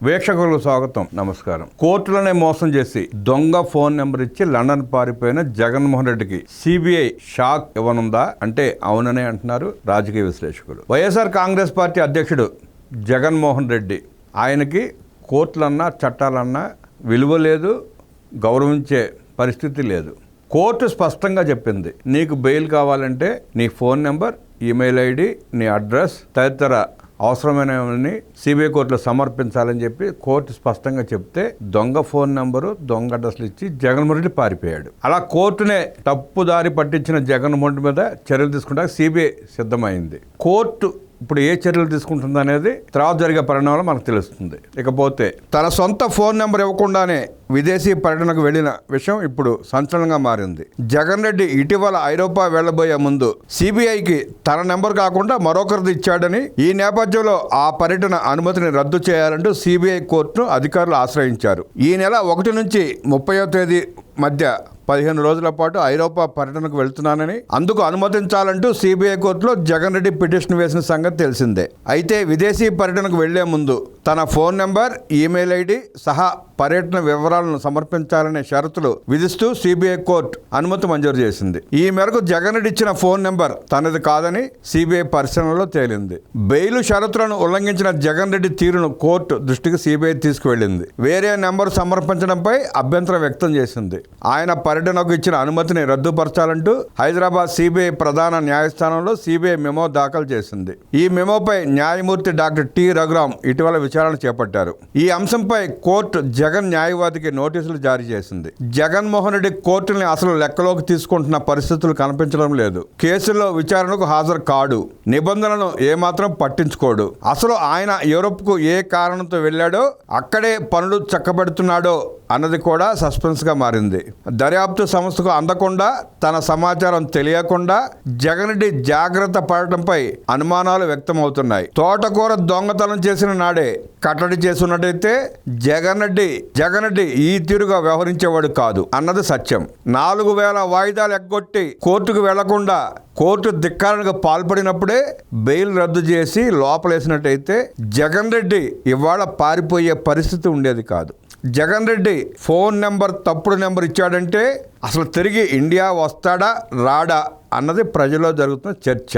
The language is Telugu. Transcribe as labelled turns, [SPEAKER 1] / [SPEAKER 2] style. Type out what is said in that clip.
[SPEAKER 1] వీక్షకులకు స్వాగతం, నమస్కారం. కోర్టులనే మోసం చేసి దొంగ ఫోన్ నెంబర్ ఇచ్చి లండన్ పారిపోయిన జగన్మోహన్ రెడ్డికి సిబిఐ షాక్ ఇవ్వనుందా అంటే అవుననే అంటున్నారు రాజకీయ విశ్లేషకులు. వైఎస్ఆర్ కాంగ్రెస్ పార్టీ అధ్యక్షుడు జగన్మోహన్ రెడ్డి, ఆయనకి కోర్టులన్నా చట్టాలన్నా విలువ లేదు, గౌరవించే పరిస్థితి లేదు. కోర్టు స్పష్టంగా చెప్పింది, నీకు బెయిల్ కావాలంటే నీ ఫోన్ నెంబర్, ఈమెయిల్ ఐడి, నీ అడ్రస్ తదితర అవసరమైనవన్నీ సిబిఐ కోర్టులో సమర్పించాలని చెప్పి కోర్టు స్పష్టంగా చెప్తే దొంగ ఫోన్ నెంబరు, దొంగ అడ్రస్లు ఇచ్చి జగన్మోహన్ రెడ్డి పారిపోయాడు. అలా కోర్టునే తప్పుదారి పట్టించిన జగన్మోహన్ రెడ్డి మీద చర్యలు తీసుకుంటానికి సిబిఐ సిద్ధమైంది. కోర్టు ఇప్పుడు ఏ చర్యలు తీసుకుంటుంది అనేది తర్వాత జరిగే పరిణామాలు మనకు తెలుస్తుంది. ఇకపోతే తన సొంత ఫోన్ నెంబర్ ఇవ్వకుండానే విదేశీ పర్యటనకు వెళ్లిన విషయం ఇప్పుడు సంచలనంగా మారింది. జగన్ రెడ్డి ఇటీవల ఐరోపా వెళ్లబోయే ముందు సిబిఐకి తన నెంబర్ కాకుండా మరొకరిది ఇచ్చాడని, ఈ నేపథ్యంలో ఆ పర్యటన అనుమతిని రద్దు చేయాలంటూ సిబిఐ కోర్టును అధికారులు ఆశ్రయించారు. ఈ నెల 1 నుంచి 30వ తేదీ మధ్య 15 రోజుల పాటు ఐరోపా పర్యటనకు వెళ్తున్నానని, అందుకు అనుమతించాలంటూ సిబిఐ కోర్టులో జగన్ రెడ్డి పిటిషన్ వేసిన సంగతి తెలిసిందే. అయితే విదేశీ పర్యటనకు వెళ్లే ముందు తన ఫోన్ నెంబర్, ఈమెయిల్ ఐడి సహా పర్యటన వివరాలను సమర్పించాలనే షరతులు విధిస్తూ సిబిఐ కోర్టు అనుమతి మంజూరు చేసింది. ఈ మేరకు జగన్ రెడ్డి ఇచ్చిన ఫోన్ నెంబర్ తనది కాదని సిబిఐ పరిశీలనలో తేలింది. బెయిల్ షరతులను ఉల్లంఘించిన జగన్ రెడ్డి తీరును కోర్టు దృష్టికి సిబిఐ తీసుకువెళ్లింది. వేరే నెంబర్ సమర్పించడంపై అభ్యంతరం వ్యక్తం చేసింది. ఆయన పర్యటనకు ఇచ్చిన అనుమతిని రద్దుపరచాలంటూ హైదరాబాద్ సిబిఐ ప్రధాన న్యాయస్థానంలో సిబిఐ మెమో దాఖలు చేసింది. ఈ మెమోపై న్యాయమూర్తి డాక్టర్ టి రఘురామ్ ఇటీవల విచారణ చేపట్టారు. ఈ అంశంపై కోర్టు జగన్ న్యాయవాదికి నోటీసులు జారీ చేసింది. జగన్మోహన్ రెడ్డి కోర్టుని అసలు లెక్కలోకి తీసుకుంటున్న పరిస్థితులు కనిపించడం లేదు. కేసుల్లో విచారణకు హాజరు కాడు, నిబంధనలను ఏమాత్రం పట్టించుకోడు. అసలు ఆయన యూరోప్కు ఏ కారణంతో వెళ్ళాడో అక్కడే పనులు చక్కబెడుతున్నాడో అన్నది కూడా సస్పెన్స్గా మారింది. దర్యాప్తు సంస్థకు అందకుండా, తన సమాచారం తెలియకుండా జగన్ రెడ్డి జాగ్రత్త పడటంపై అనుమానాలు వ్యక్తమవుతున్నాయి. తోటకూర దొంగతనం చేసిన నాడే కట్టడి చేస్తున్నట్టయితే జగన్ రెడ్డి ఈ తీరుగా వ్యవహరించేవాడు కాదు అన్నది సత్యం. 4000 వాయిదాలు ఎగ్గొట్టి కోర్టుకు వెళ్లకుండా కోర్టు ధిక్కారణకు పాల్పడినప్పుడే బెయిల్ రద్దు చేసి లోపలేసినట్టయితే జగన్ రెడ్డి ఇవాళ పారిపోయే పరిస్థితి ఉండేది కాదు. జగన్ రెడ్డి ఫోన్ నెంబర్ తప్పుడు నెంబర్ ఇచ్చాడంటే అసలు తిరిగి ఇండియా వస్తాడా రాడా అన్నది ప్రజల్లో జరుగుతున్న చర్చ.